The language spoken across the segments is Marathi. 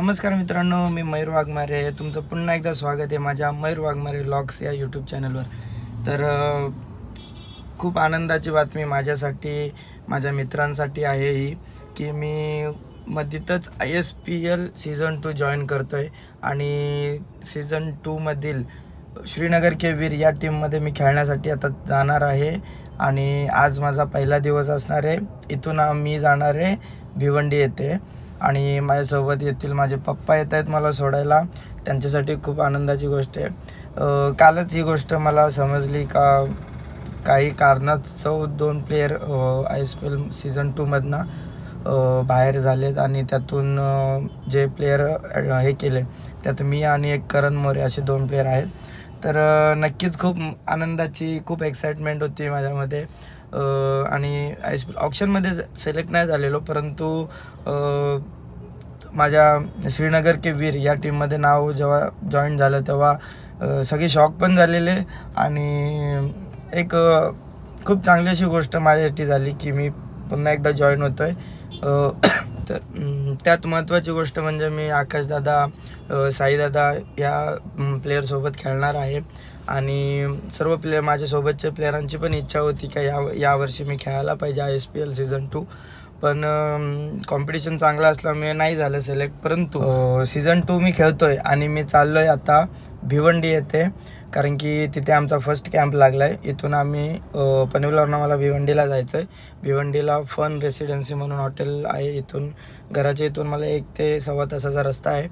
नमस्कार मित्रांनो, मी मयूर वाघमारे. तुमचं पुन्हा एकदा स्वागत आहे माझ्या मयूर वाघमारे व्लॉग्स या यूट्यूब चॅनलवर. तर खूप आनंदाची बातमी माझ्यासाठी, माझ्या मित्रांसाठी आहे ही की मी मध्येच ISPL सीझन 2 जॉईन करतो आहे आणि सीझन 2मधील श्रीनगर के वीर या टीममध्ये मी खेळण्यासाठी आता जाणार आहे. आणि आज माझा पहिला दिवस असणार आहे. इथून मी जाणार आहे भिवंडी येथे आणि माझ्यासोबत येतील माझे पप्पा येत आहेत मला सोडायला. त्यांच्यासाठी खूप आनंदाची गोष्ट आहे. कालच ही गोष्ट मला समजली का काही कारणास्तव 2 प्लेयर ISPL सीझन 2मधनं बाहेर झालेत आणि त्यातून जे प्लेयर हे केले त्यात मी आणि एक करण मोरे असे 2 प्लेयर आहेत. तर नक्कीच खूप आनंदाची खूप एक्साइटमेंट होती माझ्यामध्ये. आणि ISPL ऑप्शनमध्ये सिलेक्ट नाही झालेलो, परंतु माझ्या श्रीनगर के वीर या टीममध्ये नाव जेव्हा जॉईन झालं तेव्हा सगळे शॉक पण झालेले आणि एक खूप चांगली अशी गोष्ट माझ्यासाठी झाली की मी पुन्हा एकदा जॉईन होतो आहे. तर त्यात महत्त्वाची गोष्ट म्हणजे मी आकाशदादा, साईदादा या प्लेयरसोबत खेळणार आहे आणि सर्व प्लेयर माझ्यासोबतच्या प्लेयरांची पण इच्छा होती की यावर्षी मी खेळायला पाहिजे ISPL सीझन 2. पण कॉम्पिटिशन चांगला असल्यामुळे नाही झालं सिलेक्ट. परंतु सीझन 2 मी खेळतो आहे आणि मी चाललो आहे आता भिवंडी येथे, कारण की तिथे आमचा फर्स्ट कॅम्प लागला आहे. इथून आम्ही पनवेलवरून आम्हाला भिवंडीला जायचं आहे. भिवंडीला फन रेसिडेन्सी म्हणून हॉटेल आहे. इथून घराच्या इथून मला 1 ते सव्वा तासाचा रस्ता आहे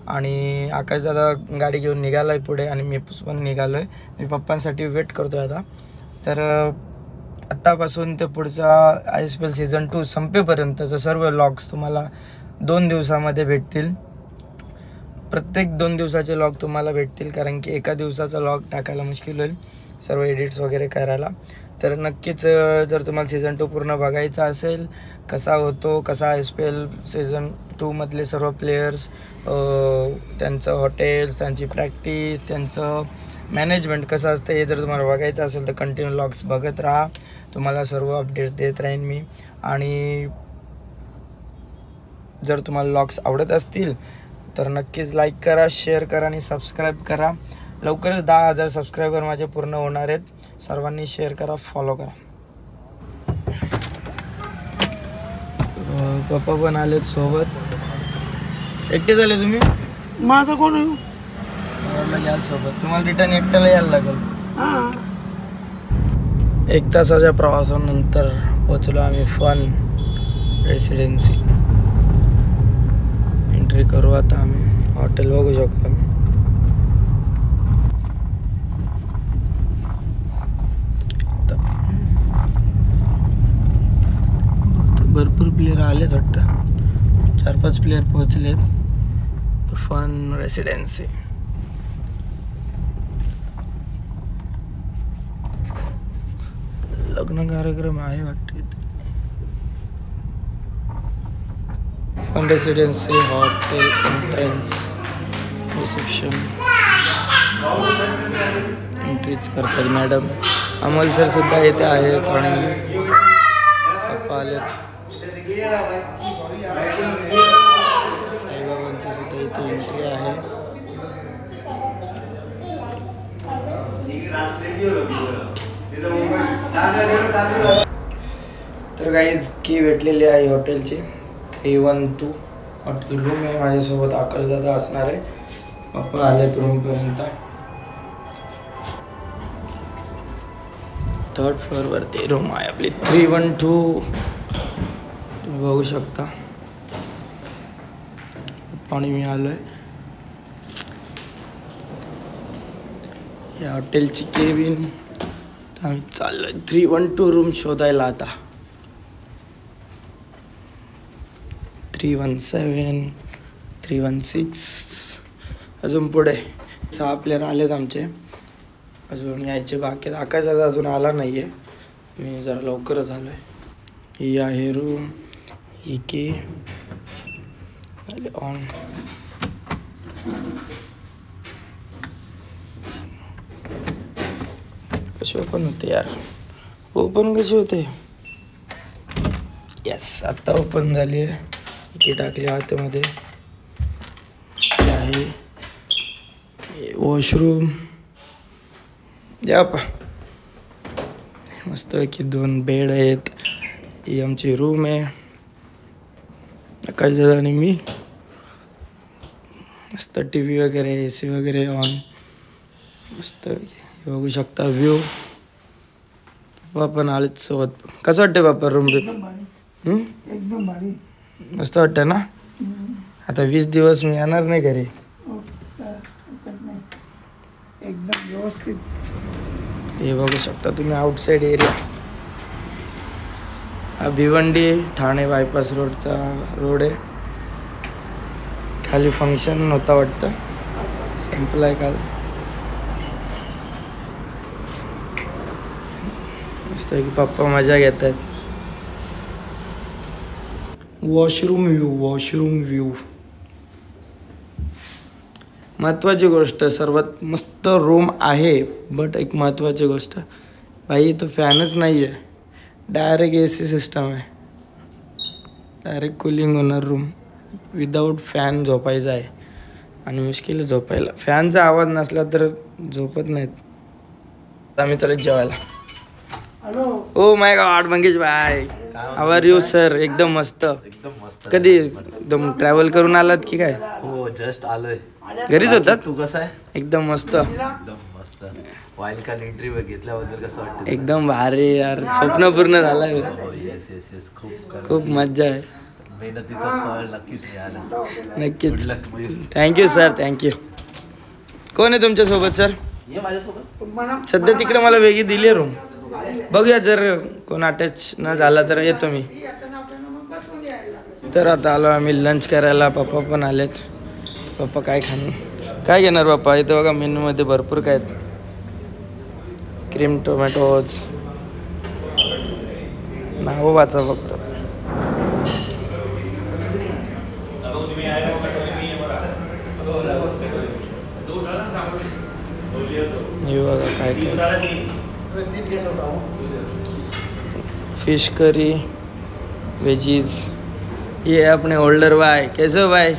आणि आकाशदादा गाडी घेऊन निघाला आहे पुढे आणि मी पण निघालो आहे. मी पप्पांसाठी वेट करतो आहे आता. तर आत्तापासून ते पुढचा ISPL सीझन 2 संपेपर्यंतचं सर्व व्लॉग्स तुम्हाला 2 दिवसामध्ये भेटतील. प्रत्येक 2 दिवसाचे व्लॉग तुम्हाला भेटतील, कारण की एका दिवसाचा व्लॉग टाकायला मुश्किल होईल सर्व एडिट्स वगैरे करायला. तर नक्कीच जर तुम्हाला सीझन 2 पूर्ण बघायचा असेल, कसा होतो, कसा ISPL सीझन 2मधले सर्व प्लेयर्स, त्यांचं हॉटेल्स, त्यांची प्रॅक्टिस, त्यांचं मॅनेजमेंट कसं असतं हे जर तुम्हाला बघायचं असेल तर कंटिन्यू व्लॉग्स बघत राहा. तुम्हाला सर्व अपडेट्स देत राहीन मी. आणि जर तुम्हाला व्लॉग्स आवडत असतील तर नक्कीच लाईक करा, शेअर करा आणि सबस्क्राईब करा. लवकरच 10,000 सबस्क्रायबर माझे पूर्ण होणार आहेत. सर्वांनी शेअर करा, फॉलो करा. पप्पा पण आलेत सोबत. एकटे झाले तुम्ही? माझं कोण याल सोबत. तुम्हाला रिटर्न एकट्याला यायला लागेल. 1 तासाच्या प्रवासानंतर पोचलो आम्ही फन रेसिडेन्सी. एंट्री करू आता आम्ही. हॉटेल बघू शकतो आम्ही. भरपूर प्लेयर आलेत वाटतं. 4-5 प्लेयर पोहोचलेत. Fun residency. लग्न कार्यक्रम आहे वाटतं. Fun Residency hotel entrance reception. एंट्रीच करतात मॅडम. अमोल सर सुद्धा येथे आहेत आणि पप्पा आलेत. साईबाबांची सुद्धा इथे एंट्री आहे. तर गाईज की भेटलेली आहे हॉटेलची. 312 हॉटेल रूम आहे. माझ्यासोबत आकाशदादा असणार आहे. पप्पा आलेत रूमपर्यंत. 3rd फ्लोअरवरती रूम आहे आपली 312. तुम्ही बघू शकता. पाणी मी आलो आहे. या हॉटेलची केबिन. आम्ही चाललो 312 रूम शोधायला आता. 317, 316 अजून पुढे 6 प्लेयर आलेत आमचे. अजून यायचे बाकी. आकाशदादा अजून आला नाही आहे. मी जरा लवकरच आलो आहे. ही आहे रूम. ही की ऑन. कशी ओपन होते यार? ओपन कशी होते? यस, आता ओपन झाली आहे. की टाकली आतमध्ये. वॉशरूम मस्तपैकी 2 बेड आहेत. ही आमची रूम आहे. आकाश दादा आणि मी. मस्त टी व्ही वगैरे AC वगैरे ऑन. मस्त बघू शकता व्ह्यू. पप्पा पण आलेत सोबत. कसं वाटतं बाप्पा रूम एकदम भारी. मस्त वाटतं ना. आता 20 दिवस मी येणार नाही घरी. एकदम व्यवस्थित. हे बघू शकता तुम्ही आउटसाइड एरिया. हा भिवंडी ठाणे बायपास रोडचा रोड आहे. खाली फंक्शन होता वाटतं, संपलाय काल. मस्त की पप्पा मजा घेत आहेत. वॉशरूम व्ह्यू महत्त्वाची गोष्ट. सर्वात मस्त रूम आहे. बट एक महत्त्वाची गोष्ट, भाई तो फॅनच नाही आहे. डायरेक्ट AC सिस्टम आहे. डायरेक्ट कूलिंग होणार रूम. विदाऊट फॅन झोपायचं आहे आणि मुश्किल झोपायला. फॅनचा आवाज नसला तर झोपत नाहीत. आम्ही चालत जेवायला. ओ माय गॉड मंगेश भाई, हाऊ आर यू सर? एकदम मस्त. कधी एकदम ट्रॅव्हल करून आलात की काय? हो, जस्ट आलोय. घरीच होतात? तू कसं आहे? एकदम मस्त. एकदम मस्त. वाईल्ड कार्ड एंट्री घेतल्याबद्दल कसं वाटतं? एकदम भारी यार, स्वप्न पूर्ण झालंय. Yes yes yes. खूप मज्जा आहे. मेहनतीचं फळ नक्कीच मिळालं. नक्कीच. Thank you sir, thank you. कोण आहे तुमच्या सोबत सर? ये माझ्यासोबत. सध्या तिकडे मला वेगळी दिली रूम. बघूया जर कोण अटॅच न झाला तर येतो मी. तर आता आलो आम्ही लंच करायला. पप्पा पण आलेत. पप्पा काय काय घेणार पप्पा? इथं बघा मेनूमध्ये भरपूर काय आहेत. क्रीम टोमॅटोज, नाव वाचा फक्त. हे बघा काय काय. Fish curry, veggies. ये अपने होल्डर भाई. कैसे हो भाई?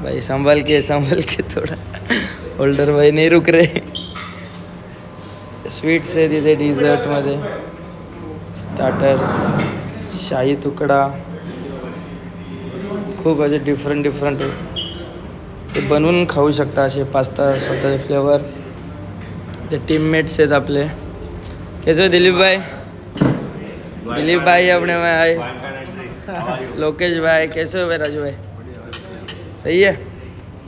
भाई संभाल के थोड़ा. होल्डर भाई नहीं रुक रहे. स्वीट्स आहे तिथे. डिझर्टमध्ये स्टार्टर्स, शाही तुकडा, खूप असे डिफरंट आहे. ते बनवून खाऊ शकता असे पास्ता स्वतःचे फ्लेवर. ते टीममेट्स आहेत आपले. कैसे हो दिलीप भाई? दिलीप भाई अपने भाई. लोकेश भाई कैसे हो भाई? राजू भाई सही है.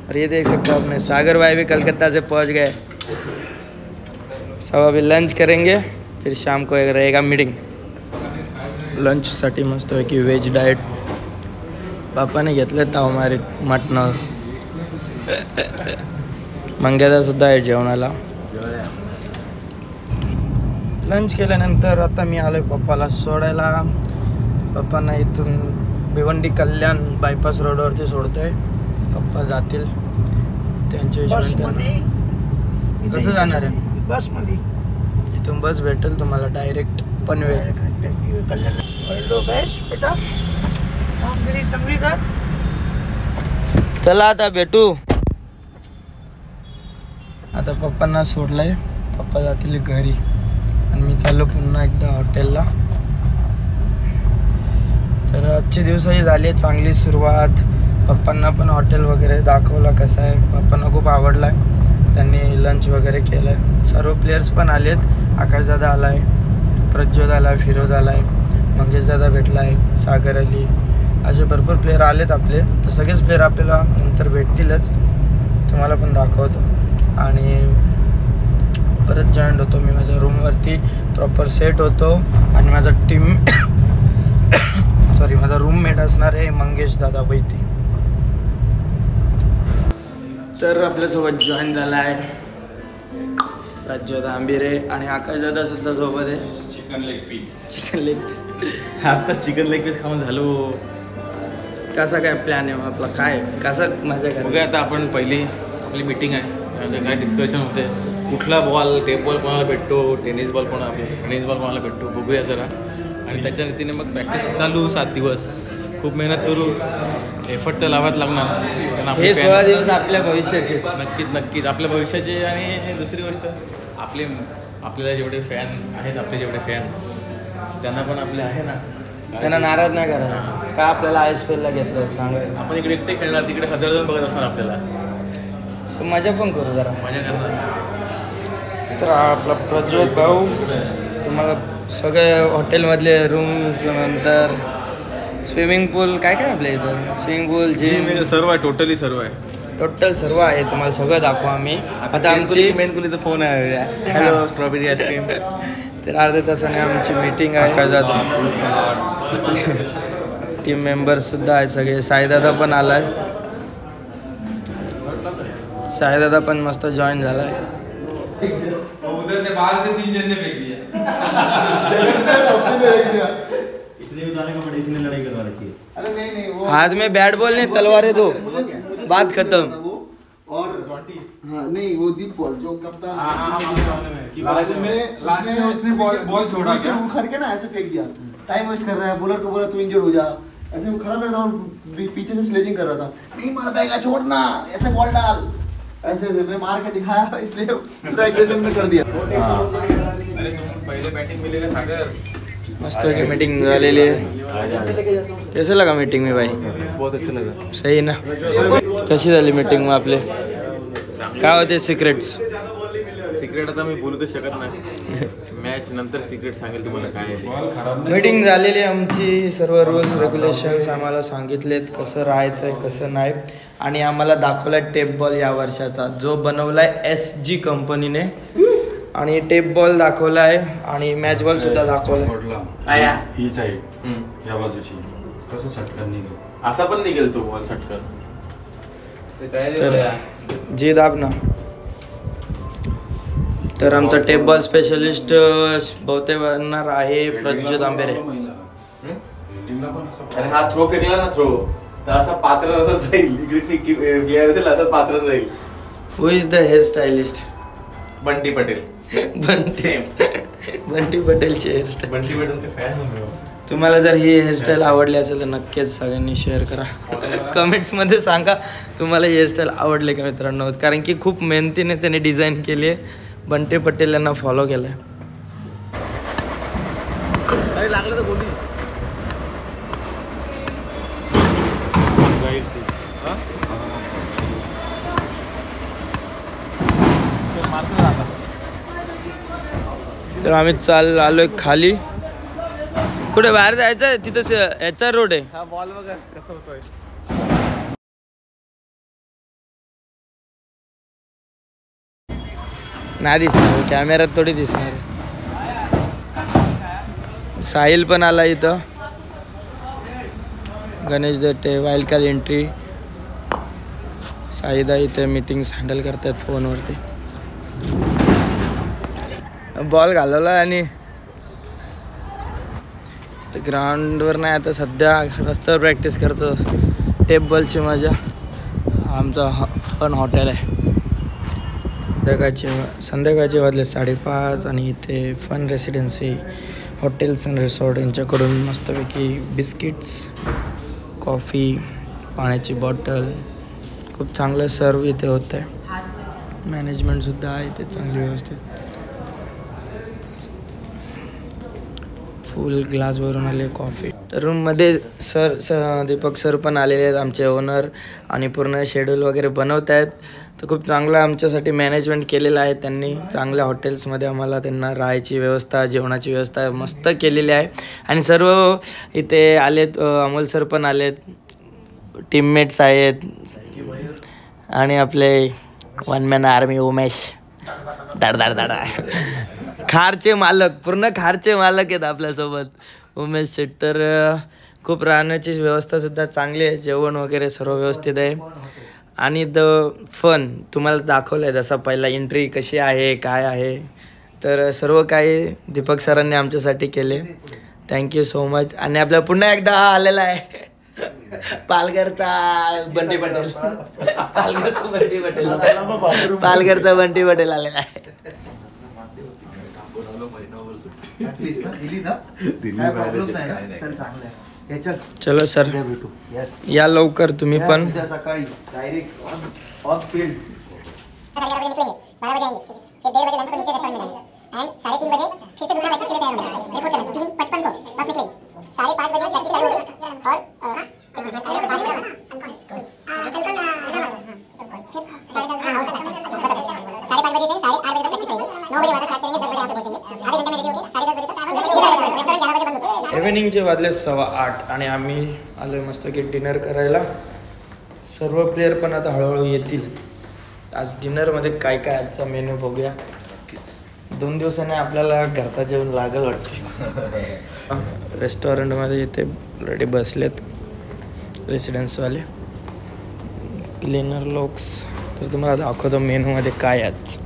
और ये देख सकते हो अपने सागर भाई भी कलकत्ता से पहुंच गए. सब अभी लंच करेंगे, फिर शाम को एक रहेगा मीटिंग. लंचसाठी मस्त आहे की व्हेज डाएट. बापाने घेतले ताव मारे मटण. मंग्यादासुद्धा आहे जेवणाला. लंच केल्यानंतर आता मी आलो आहे पप्पाला सोडायला. पप्पांना इथून भिवंडी कल्याण बायपास रोडवरती सोडतो आहे. पप्पा जातील त्यांच्या हिशोबाने. कसं जाणार आहे? बसमध्ये. इथून बस भेटेल तुम्हाला डायरेक्ट पनवेल. चला आता भेटू. आता पप्पांना सोडलंय. पप्पा जातील घरी आणि मी चाललो पुन्हा एकदा हॉटेलला. तर आजचे दिवसही झाले चांगली सुरुवात. पप्पांना पण हॉटेल वगैरे दाखवलं कसं आहे. पप्पांना खूप आवडलं आहे. त्यांनी लंच वगैरे केलं आहे. सर्व प्लेयर्स पण आलेत. आकाशदादा आला आहे, प्रज्योत आला आहे, फिरोज आला आहे, मंगेशदादा भेटला आहे, सागर अली, असे भरपूर प्लेयर आलेत आपले. तर सगळेच प्लेयर आपल्याला नंतर भेटतीलच. तुम्हाला पण दाखवतो. आणि परत जॉईंट होतो मी माझ्या रूमवरती. प्रॉपर सेट होतो आणि माझा माझा रूममेट असणार आहे मंगेश दादा वैती. तर आपल्यासोबत जॉईन झाला आहे प्रज्योत आंबिरे आणि आकाशदादा सुद्धा सोबत आहे. Chicken leg piece. आता चिकन लेग पीस खाऊन झालो. कसा काय प्लॅन आहे आपला? काय कसं मजा करा? बघूया आता. आपण पहिली आपली मीटिंग आहे, त्यामध्ये काय डिस्कशन होते. कुठला बॉल, टेप बॉल कोणाला भेटतो, टेनिस बॉल कोणाला भेटतो, बघूया जरा. आणि त्याच्या रीतीने मग प्रॅक्टिस चालू. 7 दिवस खूप मेहनत करू, एफर्ट तर लावायच लागणार, कारण आपले हे fan- 16 दिवस आपल्या भविष्याचे. नक्कीच आपल्या भविष्याचे. आणि दुसरी गोष्ट आपल्याला जेवढे फॅन आहेत, आपले जेवढे फॅन त्यांना पण आपले आहे ना, त्यांना नाराज नाही करा का आपल्याला ISPL ला घेतलं सांगायला. आपण इकडे एकटे खेळणार, तिकडे 1000 जण बघत असणार आपल्याला, तर मजा पण करू जरा. मजा करणार. तर आपला प्रज्वल भाऊ तुम्हाला सगळे हॉटेलमधले रूम्स, नंतर स्विमिंग पूल काय काय आपल्या इथं, स्विमिंग पूल जिम सर्व आहे, टोटली सर्व आहे. टोटल सर्व आहे, तुम्हाला सगळं दाखवू आम्ही. आता आमची मेन कुलीचा फोन आहे, हॅलो स्ट्रॉबेरी आईस्क्रीम. तर अर्ध्या तासाने आमची मीटिंग आहे. काय जातो टीम मेंबर्ससुद्धा आहे सगळे. साईदादा पण आला आहे, साईदादा पण मस्त जॉईन झाला आहे. उधर से बाहर से 3 जन ने फेंक दिया। इसलिए उतारने का पड़ा, इसने लड़ाई करवा रखी है। अरे नहीं नहीं वो हाथ में बैट बॉल नहीं तलवारें दो, बात खत्म. वो और हाँ नहीं वो दीप बॉल जो कप्तान उसने बॉल छोड़ा क्या? उखड़ के ना ऐसे फेंक दिया. टाइम वेस्ट कर रहा है, बॉलर को बोला तू इंजर्ड हो जा. ऐसे वो खड़ा रहता और पीछे से स्लेजिंग कर रहा था. नहीं मार पाएगा, छोड़ना, ऐसे बॉल डाल. ऐसे मैं मार के दिखाया, इसलिए पूरा एग्रेशन में कर दिया. अरे तुम पहिले बॅटिंग मिलेगा सागर. मस्त मीटिंग झालेली आहे. कैसे लगा मीटिंग में भाई? बहुत अच्छा लगा. सही ना. कशी झाली मीटिंग मग आपले? काय होते सिक्रेट्स? सिक्रेट आता मी बोलू तर शकत नाही, मॅच नंतर सिक्रेट सांगेल तुम्हाला काय आहे. मीटिंग झालेली आहे आमची. सर्व रूल्स रेग्युलेशन्स आम्हाला सांगितलेत कसं राहायचं आहे कसं नाही. आणि आम्हाला दाखवला आहे टेप बॉल या वर्षाचा, जो बनवला आहे SG कंपनीने. आणि टेप बॉल दाखवला आहे आणि मॅच बॉल सुद्धा दाखवला आहे. ही साईड या बाजूची कसं सटकन निघेल, असा पण निघेल तो बॉल सटकन. तर जी दाब ना. तर आमचा टेप बॉल स्पेशलिस्ट बहुतेक बनणार आहे प्रज्योत आंबेरे. आणि हा थ्रो फेकला ना, थ्रो तर असा पाचरा असं जाईल, इकडे प्लेअर असेल असं पाचरा जाईल. Who is the hairstylist? Bunty Patel. Bunty पटेलची हेअरस्टाईल. बंटी पटेलचे फॅन म्हणून. तुम्हाला जर ही हेअरस्टाईल आवडली असेल तर नक्कीच सगळ्यांनी शेअर करा. कमेंट्समध्ये सांगा तुम्हाला ही हेअरस्टाईल आवडली का मित्रांनो, कारण की खूप मेहनतीने त्याने डिझाईन केली आहे. बंटी पटेल यांना फॉलो केलं आहे. लागलं तर बोली तर आम्ही आलोय खाली. कुठे बाहेर जायचं आहे? तिथं याचा रोड आहे. हा बॉल बघा कसं होतोय. नाही दिसणार कॅमेऱ्यात थोडी दिसणार. साहिल पण आला इथं. गणेश दत्ते वाईल्ड कार्ड एंट्री. साईदा इथे मीटिंग्स हँडल करतात फोनवरती. बॉल घालवला आणि ग्राउंडवर नाही, आता सध्या रस्त्यावर प्रॅक्टिस करतो. टेप बॉलची मजा. आमचा फन हॉटेल आहे. संध्याकाळचे वाजले 5:30 आणि इथे fun residency hotels and resort यांच्याकडून मस्तपैकी बिस्किट्स, कॉफी, पाण्याची बॉटल खूप चांगलं सर्व इथे होतं आहे. मॅनेजमेंटसुद्धा आहे इथे चांगली व्यवस्थित. फुल ग्लास भरून आले कॉफी. तर रूममध्ये दीपक सर पण आलेले आहेत आमचे ओनर आणि पूर्ण शेड्यूल वगैरे बनवत आहेत. तर खूप चांगलं आमच्यासाठी मॅनेजमेंट केलेलं आहे त्यांनी. चांगल्या हॉटेल्समध्ये आम्हाला त्यांना राहायची व्यवस्था, जेवणाची व्यवस्था मस्त केलेली आहे. आणि सर्व इथे आलेत. अमोल सर पण आलेत, टीममेट्स आहेत आणि आपले वन मॅन आर्मी उमेश दाडा खारचे मालक, पूर्ण खारचे मालक आहेत आपल्यासोबत उमेश शेट. तर खूप राहण्याची व्यवस्थासुद्धा चांगली आहे, जेवण वगैरे सर्व व्यवस्थित आहे. आणि द फन तुम्हाला दाखवलं आहे जसा पहिला एंट्री कशी आहे काय आहे. तर सर्व काही दीपक सरांनी आमच्यासाठी केले. Thank you so much. आणि आपल्या पुन्हा एकदा हा आलेला आहे पालघरचा बंटी पटेल. पालघरचा बंटी पटेल पालघरचा बंटी पटेल आलेला आहे. हे चल चलो सर, उद्या भेटू. येस या लवकर तुम्ही पण. उद्या सकाळी डायरेक्ट ऑन फील्ड. इव्हिनिंगचे वाजले 8:15 आणि आम्ही आलो मस्त की डिनर करायला. सर्व प्लेयर पण आता हळूहळू येतील. आज डिनरमध्ये काय काय आजचा मेनू बघूया. 2 दिवसाने आपल्याला घरचा जेवण लागल वाटते. रेस्टॉरंटमध्ये इथे ऑलरेडी बसलेत रेसिडेन्सवाले क्लीनर लोक्स. तर तुम्हाला दाखवतो मेनूमध्ये काय आज.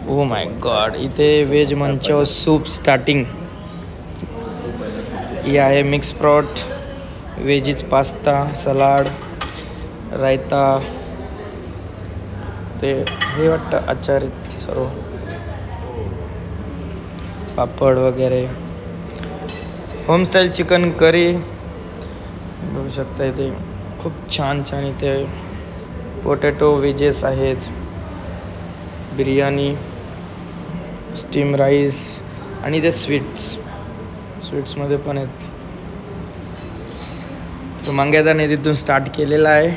ओ माय गॉड, इथे व्हेज मंचो सूप स्टार्टिंग. ही आहे mix sprout, veggies pasta, salad, raita, ते हे वाटतं आचार सर्व, पापड वगैरे. होमस्टाईल चिकन करी बघू शकता इथे. खूप छान छान इथे पोटॅटो व्हेजेस आहेत, बिर्याणी, स्टीम राईस आणि ते स्वीट्समध्ये पण आहेत. तर मंग्यादाने तिथून स्टार्ट केलेला आहे.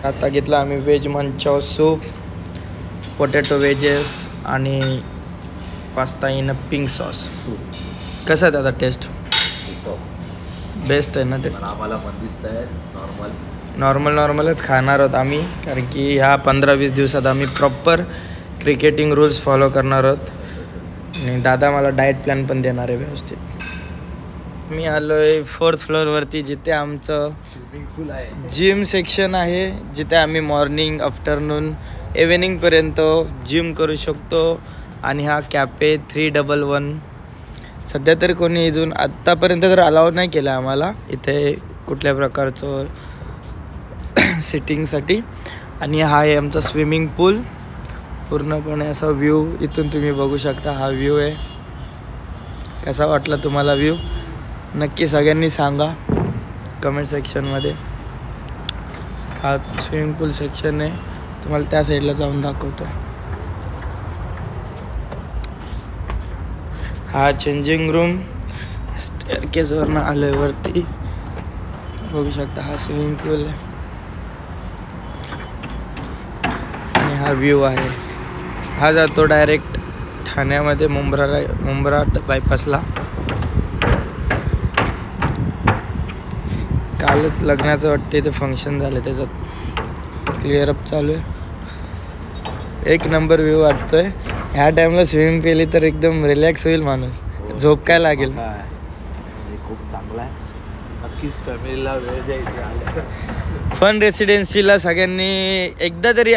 आता घेतला आम्ही veg Manchow soup, potato wages आणि पास्ता इन पिंक सॉस. कसं आहे दादा टेस्ट? बेस्ट आहे ना टेस्ट? आम्हाला पण दिसत आहे नॉर्मलच खाणार आहोत आम्ही, कारण की ह्या 15-20 दिवसात आम्ही प्रॉपर क्रिकेटिंग रूल्स फॉलो करणार आहोत. आणि दादा मला डाएट प्लॅन पण देणार आहे व्यवस्थित. मी आलो आहे 4th फ्लोअरवरती, जिथे आमचं स्विमिंग पूल आहे, जिम सेक्शन आहे, जिथे आम्ही मॉर्निंग, आफ्टरनून, इव्हिनिंगपर्यंत जिम करू शकतो. आणि हा कॅफे 311 सध्या तरी कोणी इथून आत्तापर्यंत तर अलाउड नाही केलं आम्हाला इथे कुठल्या प्रकारचं सिटिंगसाठी. आणि हा आहे आमचा स्विमिंग पूल. पूर्णपणे असा व्ह्यू इथून तुम्ही बघू शकता. हा व्ह्यू आहे. कसा वाटला तुम्हाला व्ह्यू? नक्की सगळ्यांनी सांगा कमेंट सेक्शनमध्ये. हा स्विमिंग पूल सेक्शन आहे. तुम्हाला त्या साईडला जाऊन दाखवतो. हा चेंजिंग रूम. स्टेअरकेसवरनं आलोय वरती, बघू शकता. हा स्विमिंग पूल आहे आणि हा व्ह्यू आहे. हा जातो डायरेक्ट ठाण्यामध्ये मुंब्रा बायपासला. कालच लग्नाचं वाटते इथे फंक्शन झालं, त्याच्यात क्लिअर अप चालू आहे. एक नंबर व्ह्यू वाटतोय. ह्या टाइमला स्विमिंग केली तर एकदम रिलॅक्स होईल माणूस. झोप काय लागेल. खूप चांगला आहे. नक्कीच फॅमिलीला वेळ द्यायचा. फन रेसिडेन्सीला सगळ्यांनी एकदा तरी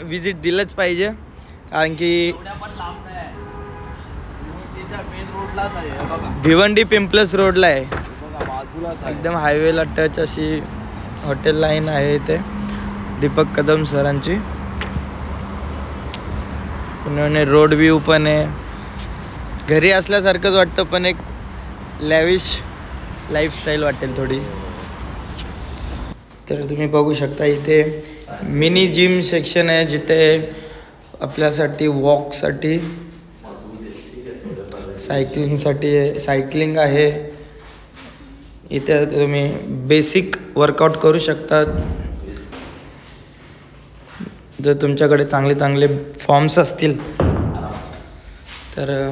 विजिट दिलंच पाहिजे, कारण की भिवंडी पिंपलस रोडला आहे. एकदम हायवेला टच अशी हॉटेल लाईन आहे इथे, दीपक कदम सरांची. पुण्याने रोड व्ह्यू पण आहे. घरी असल्यासारखंच वाटतं, पण एक लॅविश लाईफस्टाईल वाटेल थोडी. तर तुम्ही बघू शकता इथे मिनी जिम सेक्शन आहे, जिथे आपल्यासाठी वॉकसाठी, सायकलिंग आहे. इथे तुम्ही बेसिक वर्कआउट करू शकता. जर तुमच्याकडे चांगले फॉर्म्स असतील तर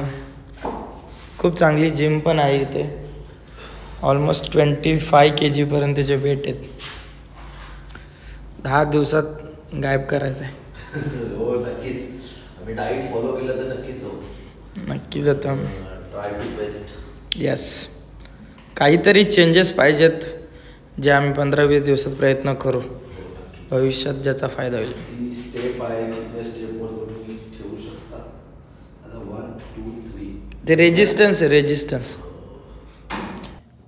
खूप चांगली जिम पण आहे इथे. ऑलमोस्ट 25 kg पर्यंतचे वेट आहेत. 10 दिवसात गायब करायचं आहे. हो नक्कीच. आम्ही डाएट फॉलो केलं तर नक्कीच हो. नक्कीच आता ट्राय टू बेस्ट. येस. काहीतरी चेंजेस पाहिजेत, जे आम्ही 15-20 दिवसात प्रयत्न करू. भविष्यात ज्याचा फायदा होईल. ही स्टेप आहे, त्या स्टेपवर तुम्ही ठेवू शकता. आता 1 2 3 ते रेजिस्टन्स आहे, रेजिस्टन्स.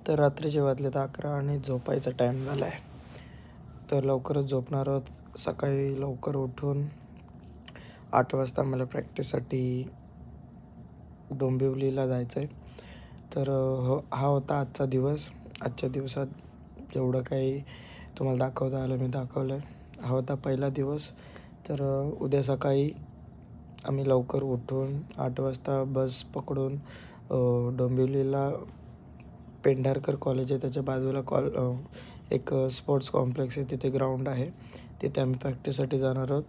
तर रात्रीचे वाजलेत 11 आणि झोपायचा टाईम झाला आहे. तर लवकरच झोपणार आहोत. सकाळी लवकर उठून 8 वाजता मला प्रॅक्टिससाठी डोंबिवलीला जायचं आहे. तर हा होता आजचा दिवस. आजच्या दिवसात जेवढं काही तुम्हाला दाखवता आलं मी दाखवलं आहे. हा होता पहिला दिवस. तर उद्या सकाळी आम्ही लवकर उठून 8 वाजता बस पकडून डोंबिवलीला पेंढारकर कॉलेज आहे त्याच्या बाजूला एक स्पोर्ट्स कॉम्प्लेक्स आहे, तिथे ग्राउंड आहे, तिथे आम्ही प्रॅक्टिससाठी जाणार आहोत.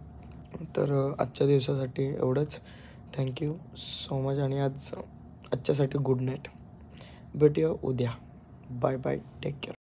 तर आजच्या दिवसासाठी एवढंच. थँक्यू सो मच आणि आजच्यासाठी गुड नाईट. भेटूया उद्या. Bye bye. Take care.